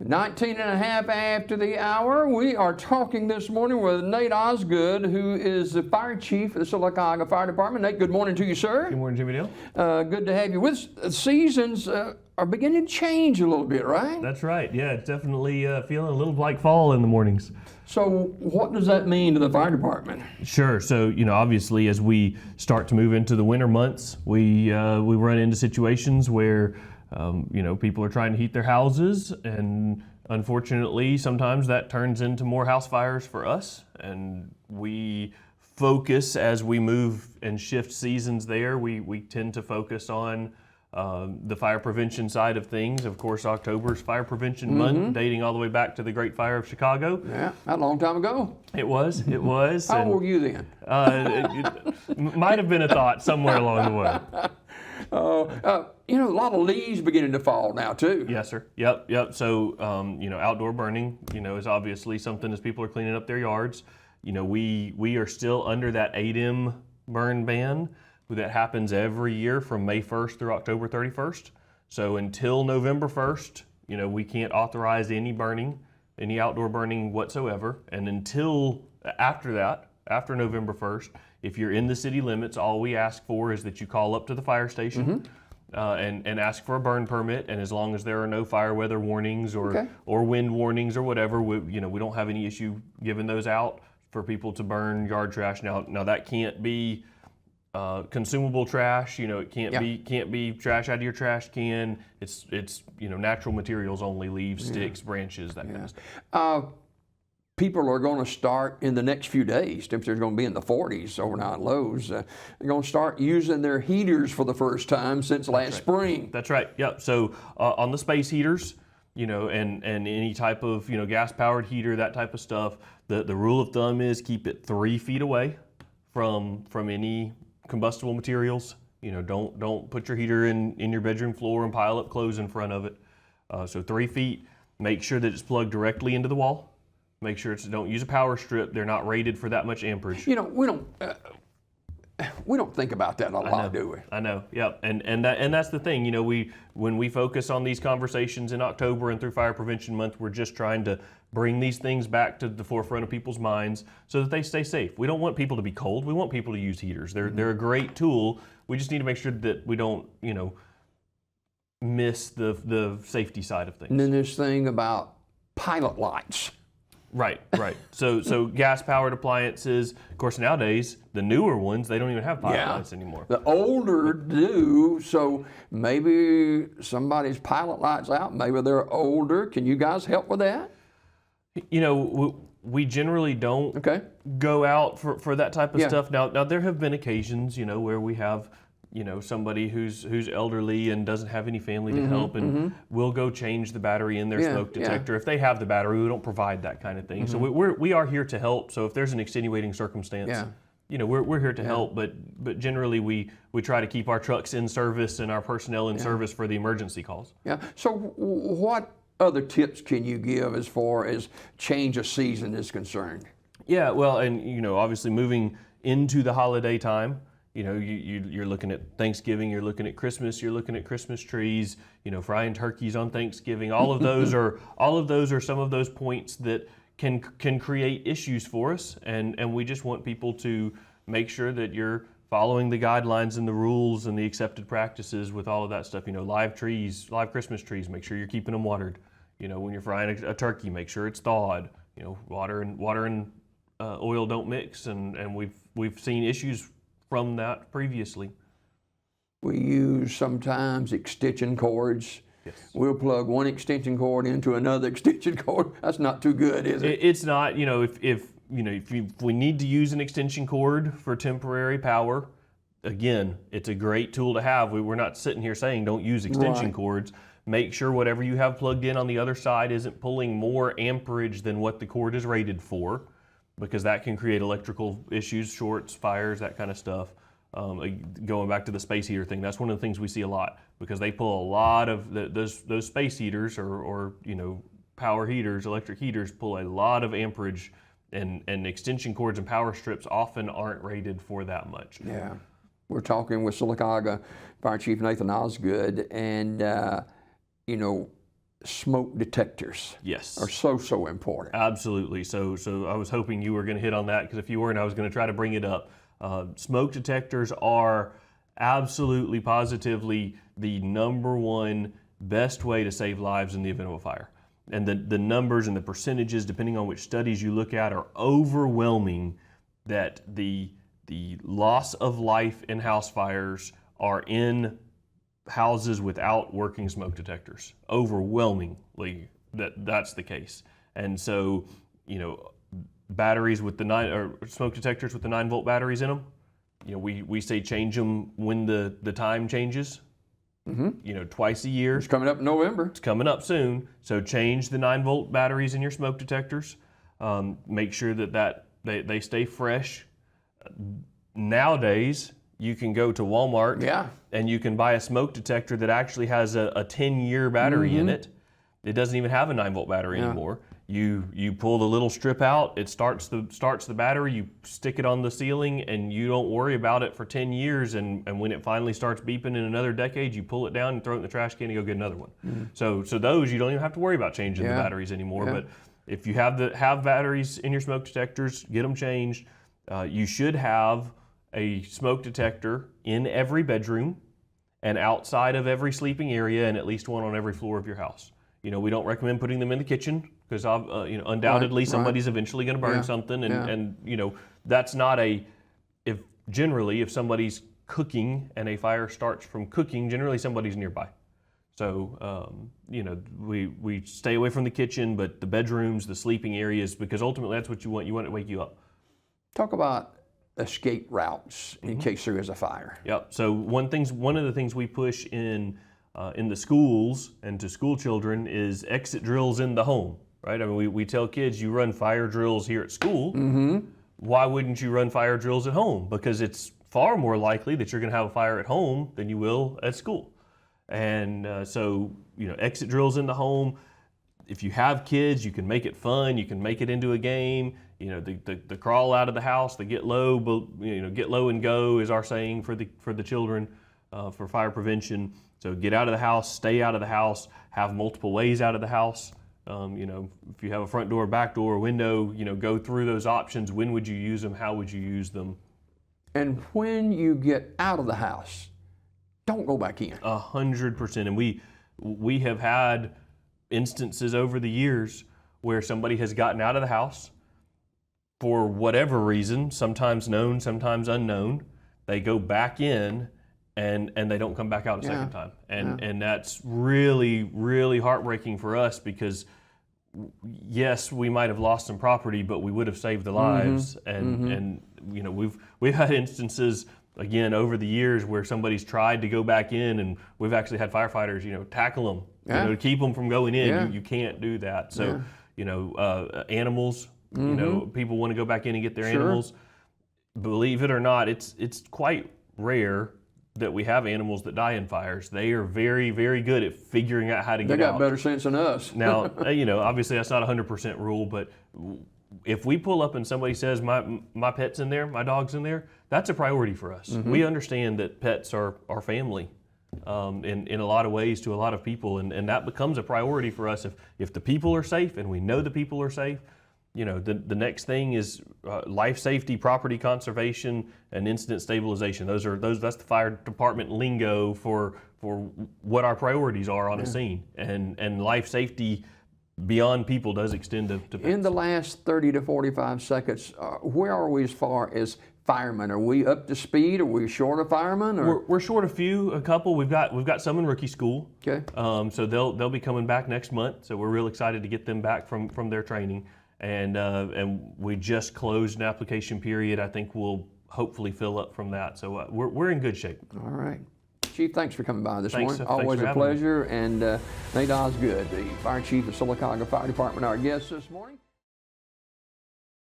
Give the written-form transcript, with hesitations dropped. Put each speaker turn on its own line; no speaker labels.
19 and a half after the hour. We are talking this morning with Nate Osgood, who is the fire chief of the Sylacauga Fire Department. Nate, good morning to you, sir.
Good morning, Jimmy Dale.
Good to have you with us. Seasons are beginning to change a little bit, right?
That's right. Yeah, it's definitely feeling a little like fall in the mornings.
So what does that mean to the fire department?
Sure. So, obviously as we start to move into the winter months, we run into situations where people are trying to heat their houses, and unfortunately sometimes that turns into more house fires for us, and we focus as we move and shift seasons there. We tend to focus on the fire prevention side of things. Of course, October's Fire Prevention Month, dating all the way back to the Great Fire of Chicago.
Yeah, a long time ago.
It was.
How old were you then?
It might have been a thought somewhere along the way.
A lot of leaves beginning to fall now too.
Yes, sir. Yep. So, outdoor burning, is obviously something as people are cleaning up their yards. We are still under that 8M burn ban that happens every year from May 1st through October 31st. So until November 1st, we can't authorize any burning, any outdoor burning whatsoever. And until after that, after November 1st, if you're in the city limits, all we ask for is that you call up to the fire station and ask for a burn permit. And as long as there are no fire weather warnings or wind warnings or whatever, we don't have any issue giving those out for people to burn yard trash. Now that can't be consumable trash. It can't be trash out of your trash can. It's natural materials only, leaves, sticks, branches, that kind of stuff.
People are going to start in the next few days. Temperatures are going to be in the 40s overnight lows. They're going to start using their heaters for the first time since last spring.
That's right. Yep. So on the space heaters, and any type of gas powered heater, that type of stuff, the rule of thumb is keep it 3 feet away from any combustible materials. Don't put your heater in your bedroom floor and pile up clothes in front of it. So 3 feet. Make sure that it's plugged directly into the wall. Make sure don't use a power strip. They're not rated for that much amperage.
We don't think about that a lot, do we?
I know. Yep. And that's the thing. When we focus on these conversations in October and through Fire Prevention Month, we're just trying to bring these things back to the forefront of people's minds so that they stay safe. We don't want people to be cold. We want people to use heaters. They're a great tool. We just need to make sure that we don't, miss the safety side of things.
And then this thing about pilot lights.
Right. So gas-powered appliances, of course, nowadays, the newer ones, they don't even have pilot lights anymore.
The older do, so maybe somebody's pilot light's out, maybe they're older. Can you guys help with that?
We generally don't go out for that type of stuff. Now, there have been occasions, where we have somebody who's elderly and doesn't have any family to help, and we'll go change the battery in their smoke detector. If they have the battery, we don't provide that kind of thing. So we are here to help. So if there's an extenuating circumstance, we're here to help. But generally we try to keep our trucks in service and our personnel in service for the emergency calls.
Yeah. So what other tips can you give as far as change of season is concerned? Yeah.
Well, and obviously moving into the holiday time. You're looking at Thanksgiving, you're looking at Christmas, you're looking at Christmas trees, frying turkeys on Thanksgiving. All of those are some of those points that can create issues for us, and we just want people to make sure that you're following the guidelines and the rules and the accepted practices with all of that stuff. Live Christmas trees, make sure you're keeping them watered. When you're frying a turkey, make sure it's thawed. Water and oil don't mix, and we've seen issues from that previously.
We use sometimes extension cords.
Yes.
We'll plug one extension cord into another extension cord. That's not too good, is it?
It's not. If we need to use an extension cord for temporary power, again, it's a great tool to have. We're not sitting here saying don't use extension cords. Make sure whatever you have plugged in on the other side isn't pulling more amperage than what the cord is rated for, because that can create electrical issues, shorts, fires, that kind of stuff. Going back to the space heater thing, that's one of the things we see a lot, because they pull a lot of those space heaters or power heaters, electric heaters pull a lot of amperage, and extension cords and power strips often aren't rated for that much.
Yeah. We're talking with Sylacauga Fire Chief Nathan Osgood, and smoke detectors
Yes.
are so important.
Absolutely. So I was hoping you were going to hit on that, because if you weren't, I was going to try to bring it up. Smoke detectors are absolutely, positively the number one best way to save lives in the event of a fire. And the numbers and the percentages, depending on which studies you look at, are overwhelming that the loss of life in house fires are in houses without working smoke detectors. Overwhelmingly, that's the case. And so, batteries with smoke detectors with the 9-volt batteries in them, we say change them when the time changes. Twice a year.
It's coming up in November.
It's coming up soon. So change the 9-volt batteries in your smoke detectors. Make sure that they stay fresh. Nowadays, you can go to Walmart and you can buy a smoke detector that actually has a 10-year battery in it. It doesn't even have a 9-volt battery anymore. You pull the little strip out, it starts the battery, you stick it on the ceiling, and you don't worry about it for 10 years, and when it finally starts beeping in another decade, you pull it down and throw it in the trash can and go get another one. So those, you don't even have to worry about changing the batteries anymore. But if you have batteries in your smoke detectors, get them changed. You should have a smoke detector in every bedroom and outside of every sleeping area, and at least one on every floor of your house. We don't recommend putting them in the kitchen, because undoubtedly somebody's eventually going to burn something, and that's not if somebody's cooking and a fire starts from cooking, generally somebody's nearby. So we stay away from the kitchen, but the bedrooms, the sleeping areas, because ultimately that's what you want. You want it to wake you up.
Talk about escape routes in case there is a fire.
Yep. So one of the things we push in the schools and to school children is exit drills in the home, right? I mean, we tell kids, you run fire drills here at school. Why wouldn't you run fire drills at home? Because it's far more likely that you're going to have a fire at home than you will at school. And so exit drills in the home. If you have kids, you can make it fun. You can make it into a game. The crawl out of the house, the get low, get low and go is our saying for the children for fire prevention. So get out of the house, stay out of the house, have multiple ways out of the house. If you have a front door, back door, window, go through those options. When would you use them? How would you use them?
And when you get out of the house, don't go back in.
100%. And we have had instances over the years where somebody has gotten out of the house for whatever reason, sometimes known, sometimes unknown. They go back in and they don't come back out a second time. And that's really, really heartbreaking for us, because yes, we might have lost some property, but we would have saved the lives. And we've had instances again over the years where somebody's tried to go back in, and we've actually had firefighters tackle them to keep them from going in. You can't do that. So animals, people want to go back in and get their animals. Believe it or not, it's quite rare that we have animals that die in fires. They are very, very good at figuring out how to get out.
They got better sense than us.
Now, obviously that's not a 100% rule, but if we pull up and somebody says, my pet's in there, my dog's in there, that's a priority for us. We understand that pets are family in a lot of ways to a lot of people, and that becomes a priority for us. If the people are safe and we know the people are safe, the next thing is life safety, property conservation, and incident stabilization. That's the fire department lingo for what our priorities are on a scene. And life safety beyond people does extend to pets.
In the last 30 to 45 seconds, where are we as far as firemen? Are we up to speed? Are we short of firemen? Or?
We're short a couple. We've got some in rookie school.
Okay.
So they'll be coming back next month. So we're real excited to get them back from their training. And we just closed an application period. I think we'll hopefully fill up from that. So we're in good shape.
All right. Chief, thanks for coming by this morning.
Thanks
Always
for
a
having me.
pleasure. And Nate Osgood, the Fire Chief of Sylacauga Fire Department, our guest this morning.